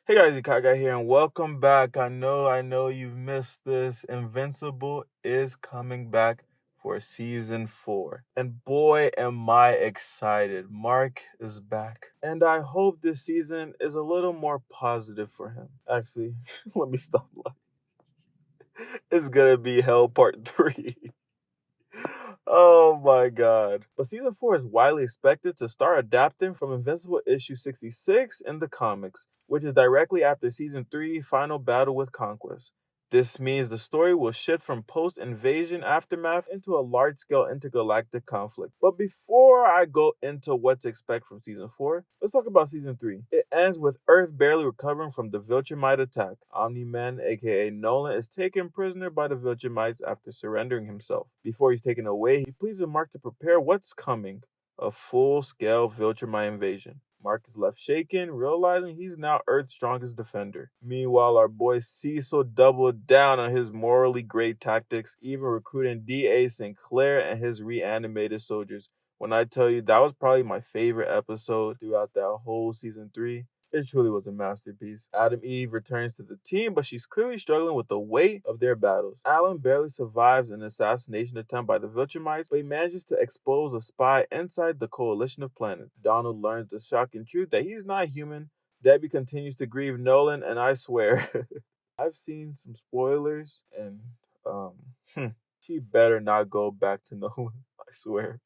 Hey guys, Ikaga here, and welcome back. I know you've missed this. Invincible is coming back for season 4. And boy, am I excited. Mark is back. And I hope this season is a little more positive for him. Actually, let me stop lying. It's gonna be Hell Part 3. Oh my god. But season 4 is widely expected to start adapting from Invincible issue 66 in the comics, which is directly after season 3 final battle with Conquest. This means the story will shift from post invasion aftermath into a large scale intergalactic conflict. But before I go into what to expect from season 4, let's talk about season 3. It ends with Earth barely recovering from the Viltrumite attack. Omni-Man, aka Nolan, is taken prisoner by the Viltrumites after surrendering himself. Before he's taken away, he pleads with Mark to prepare what's coming, a full-scale Viltrumite invasion. Mark is left shaken, realizing he's now Earth's strongest defender. Meanwhile, our boy Cecil doubled down on his morally great tactics, even recruiting D.A. Sinclair and his reanimated soldiers. When I tell you that was probably my favorite episode throughout that whole season 3, it truly was a masterpiece. Adam Eve returns to the team, but she's clearly struggling with the weight of their battles. Alan barely survives an assassination attempt by the Viltrumites, but he manages to expose a spy inside the coalition of planets. Donald learns the shocking truth that he's not human. Debbie continues to grieve Nolan, and I swear, I've seen some spoilers, and um, she better not go back to Nolan. I swear.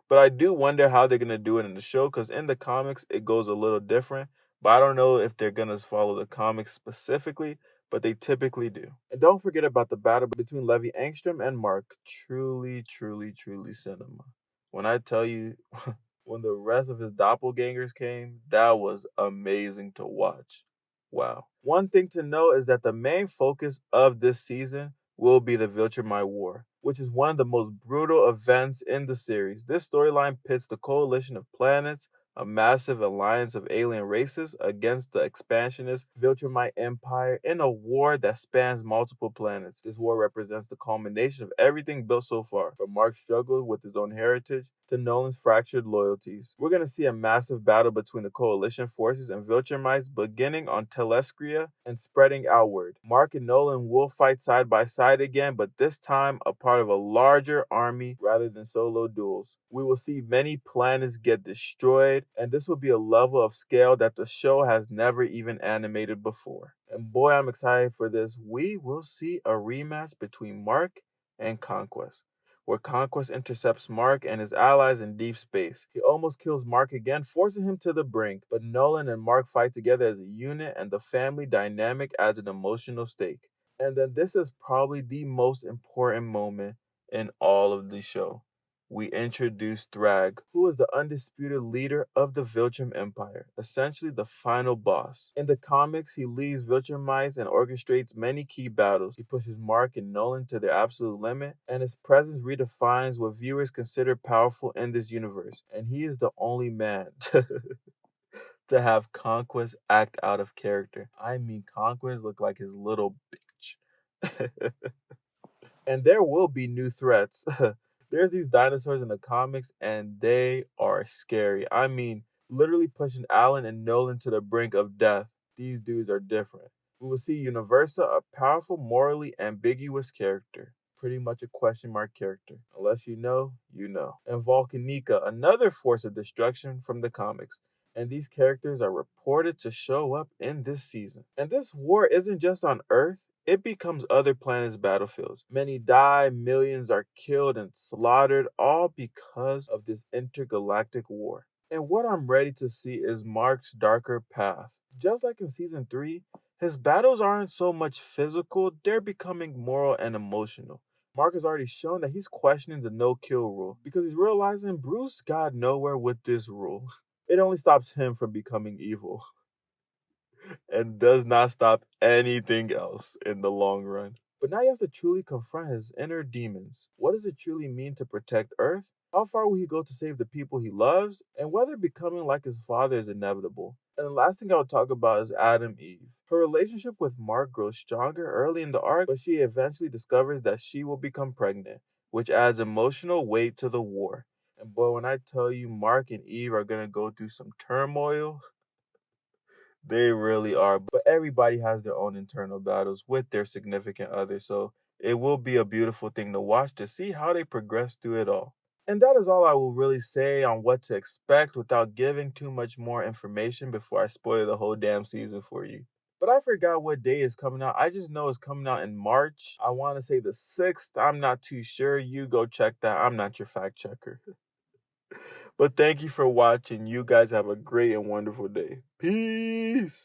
But I do wonder how they're gonna do it in the show, because in the comics it goes a little different. But I don't know if they're gonna follow the comics specifically, but they typically do. And don't forget about the battle between Levi Angstrom and Mark. Truly, truly, truly cinema. When I tell you, when the rest of his doppelgangers came, that was amazing to watch. Wow. One thing to note is that the main focus of this season will be the Viltrumite War, which is one of the most brutal events in the series. This storyline pits the coalition of planets, a massive alliance of alien races, against the expansionist Viltrumite Empire in a war that spans multiple planets. This war represents the culmination of everything built so far, from Mark's struggle with his own heritage to Nolan's fractured loyalties. We're going to see a massive battle between the coalition forces and Viltrumites beginning on Telescria and spreading outward. Mark and Nolan will fight side by side again, but this time a part of a larger army rather than solo duels. We will see many planets get destroyed, and this will be a level of scale that the show has never even animated before. And boy, I'm excited for this. We will see a rematch between Mark and Conquest, where Conquest intercepts Mark and his allies in deep space. He almost kills Mark again, forcing him to the brink, but Nolan and Mark fight together as a unit, and the family dynamic adds an emotional stake. And then this is probably the most important moment in all of the show. We introduce Thrag, who is the undisputed leader of the Viltrum Empire, essentially the final boss. In the comics, he leads Viltrumites and orchestrates many key battles. He pushes Mark and Nolan to their absolute limit, and his presence redefines what viewers consider powerful in this universe. And he is the only man to have Conquest act out of character. I mean, Conquest looked like his little bitch. And there will be new threats. There's these dinosaurs in the comics, and they are scary. I mean, literally pushing Alan and Nolan to the brink of death. These dudes are different. We will see Universa, a powerful, morally ambiguous character. Pretty much a question mark character. Unless you know, you know. And Volcanica, another force of destruction from the comics. And these characters are reported to show up in this season. And this war isn't just on Earth, it becomes other planets' battlefields. Many die, millions are killed and slaughtered, all because of this intergalactic war. And what I'm ready to see is Mark's darker path. Just like in season 3, his battles aren't so much physical, they're becoming moral and emotional. Mark has already shown that he's questioning the no kill rule because he's realizing Bruce got nowhere with this rule. It only stops him from becoming evil and does not stop anything else in the long run. But now you have to truly confront his inner demons. What does it truly mean to protect Earth? How far will he go to save the people he loves? And whether becoming like his father is inevitable. And the last thing I'll talk about is Adam Eve. Her relationship with Mark grows stronger early in the arc, but she eventually discovers that she will become pregnant, which adds emotional weight to the war. And boy, when I tell you Mark and Eve are gonna go through some turmoil, They really are. But everybody has their own internal battles with their significant other. So it will be a beautiful thing to watch to see how they progress through it all. And that is all I will really say on what to expect without giving too much more information before I spoil the whole damn season for you. But I forgot what day it's coming out. I just know it's coming out in March. I want to say the 6th. I'm not too sure. You go check that. I'm not your fact checker. But thank you for watching. You guys have a great and wonderful day. Peace.